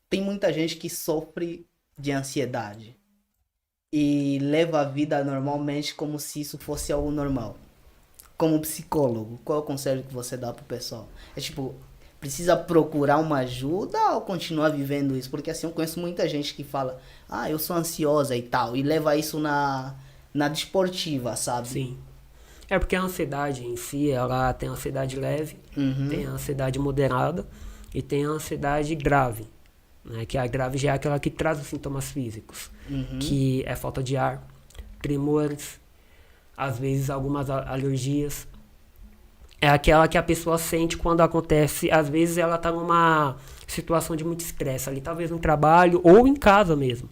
tem muita gente que sofre de ansiedade e leva a vida normalmente como se isso fosse algo normal. Como psicólogo, qual é o conselho que você dá pro pessoal? É tipo, precisa procurar uma ajuda ou continuar vivendo isso? Porque assim, eu conheço muita gente que fala, ah, eu sou ansiosa e tal, e leva isso na desportiva, sabe? Sim. É porque a ansiedade em si, ela tem a ansiedade leve, tem Uhum, a ansiedade moderada e tem a ansiedade grave, né? Que a grave já é aquela que traz os sintomas físicos, uhum, que é falta de ar, tremores, às vezes algumas alergias. É aquela que a pessoa sente quando acontece, às vezes ela está numa situação de muito estresse ali, talvez no trabalho ou em casa mesmo.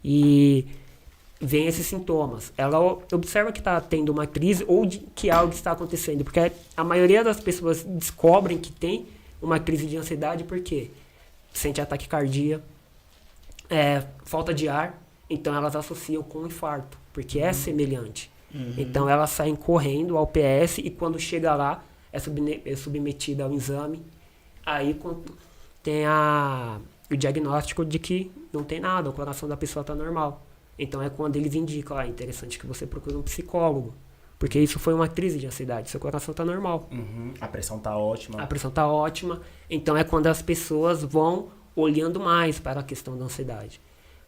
E vem esses sintomas. Ela observa que está tendo uma crise ou que algo está acontecendo, porque a maioria das pessoas descobrem que tem uma crise de ansiedade porque sente ataque cardíaco, falta de ar, então elas associam com infarto, porque é semelhante. Então uhum. elas saem correndo ao PS e quando chega lá é submetida ao exame. Aí tem o diagnóstico de que não tem nada, o coração da pessoa está normal. Então é quando eles indicam, é interessante que você procure um psicólogo, porque isso foi uma crise de ansiedade, seu coração está normal, Uhum. A pressão tá a ótima. pressão está ótima. Então é quando as pessoas vão olhando mais para a questão da ansiedade.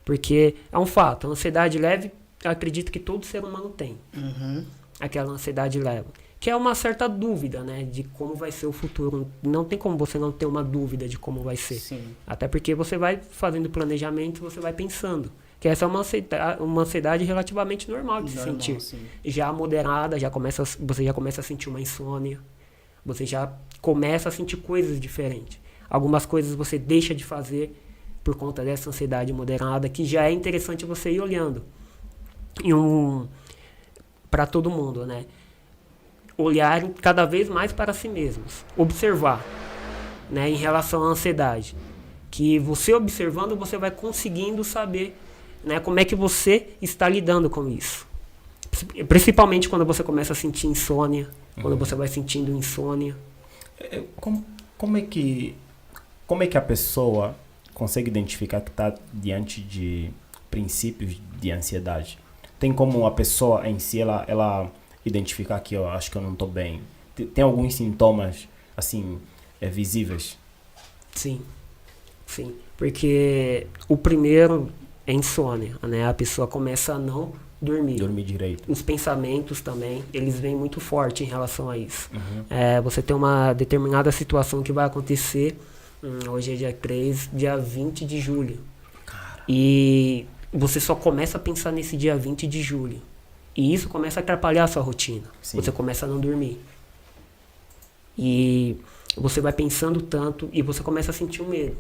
Porque é um fato, a ansiedade leve, eu acredito que todo ser humano tem. Uhum. Aquela ansiedade leve. Que é uma certa dúvida, né? De como vai ser o futuro. Não tem como você não ter uma dúvida de como vai ser. Sim. Até porque você vai fazendo planejamento, você vai pensando. Que essa é uma ansiedade relativamente normal de se Normal, sentir. sim. Já moderada, você já começa a sentir uma insônia. Você já começa a sentir coisas diferentes. Algumas coisas você deixa de fazer por conta dessa ansiedade moderada, que já é interessante você ir olhando. E para todo mundo, né? Olhar cada vez mais para si mesmos, observar, né, em relação à ansiedade, que você observando você vai conseguindo saber, né, como é que você está lidando com isso, principalmente quando você começa a sentir insônia, quando você vai sentindo insônia. Como, como é que como é que a pessoa consegue identificar que está diante de princípios de ansiedade? Tem como a pessoa em si ela identificar que eu acho que eu não estou bem? Tem alguns sintomas assim visíveis? Sim, sim, porque o primeiro é insônia, né? A pessoa começa a não dormir. Dormir direito. Os pensamentos também, eles vêm muito forte em relação a isso. Uhum. Você tem uma determinada situação que vai acontecer, hoje é dia 3, dia 20 de julho. Cara. E você só começa a pensar nesse dia 20 de julho. E isso começa a atrapalhar a sua rotina. Sim. Você começa a não dormir. E você vai pensando tanto e você começa a sentir um medo.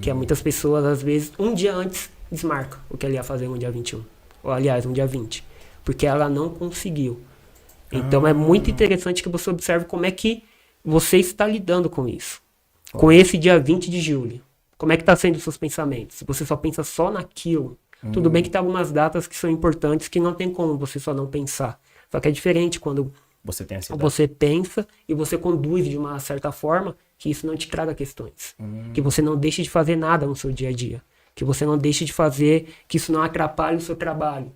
Que é muitas pessoas, às vezes, um dia antes, desmarca o que ela ia fazer no dia 21. Ou, aliás, no dia 20. Porque ela não conseguiu. Então é muito interessante que você observe como é que você está lidando com isso. Com esse dia 20 de julho. Como é que está sendo os seus pensamentos? Se você só pensa só naquilo. Tudo bem que tem algumas datas que são importantes que não tem como você só não pensar. Só que é diferente quando Você tem ansiedade? você pensa e você conduz de uma certa forma que isso não te traga questões. Que você não deixe de fazer nada no seu dia a dia. Que você não deixe de fazer, que isso não atrapalhe o seu trabalho.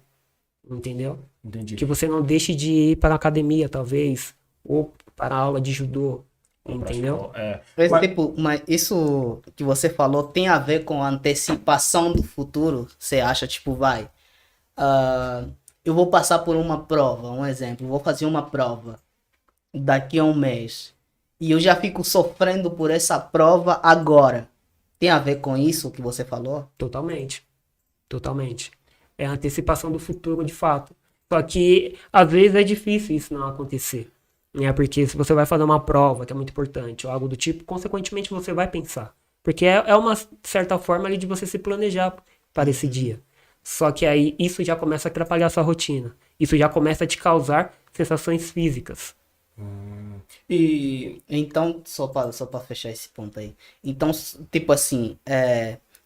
Entendeu? Entendi. Que você não deixe de ir para a academia, talvez, ou para a aula de judô. Entendeu? Mas, Mas- tipo, mas isso que você falou tem a ver com a antecipação do futuro? Você acha, tipo, vai, eu vou passar por uma prova, um exemplo, vou fazer uma prova daqui a um mês e eu já fico sofrendo por essa prova agora. Tem a ver com isso que você falou? Totalmente. Totalmente. É a antecipação do futuro de fato. Só que às vezes é difícil isso não acontecer. Né? Porque se você vai fazer uma prova que é muito importante ou algo do tipo, consequentemente você vai pensar. Porque é uma certa forma ali de você se planejar para esse dia. Só que aí isso já começa a atrapalhar a sua rotina. Isso já começa a te causar sensações físicas. E Então, só para fechar esse ponto aí. Então, tipo assim,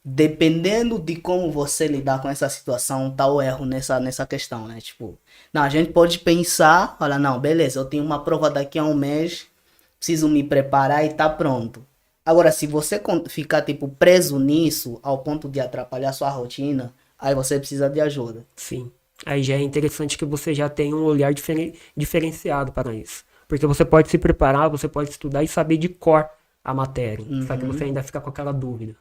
dependendo de como você lidar com essa situação, tá o erro nessa questão, né? Tipo, não, a gente pode pensar, olha, não, beleza, eu tenho uma prova daqui a um mês, preciso me preparar e tá pronto. Agora, se você ficar, tipo, preso nisso, ao ponto de atrapalhar sua rotina, aí você precisa de ajuda. Sim. Aí já é interessante que você já tenha um olhar diferenciado para isso. Porque você pode se preparar, você pode estudar e saber de cor a matéria. Só que você ainda fica com aquela dúvida.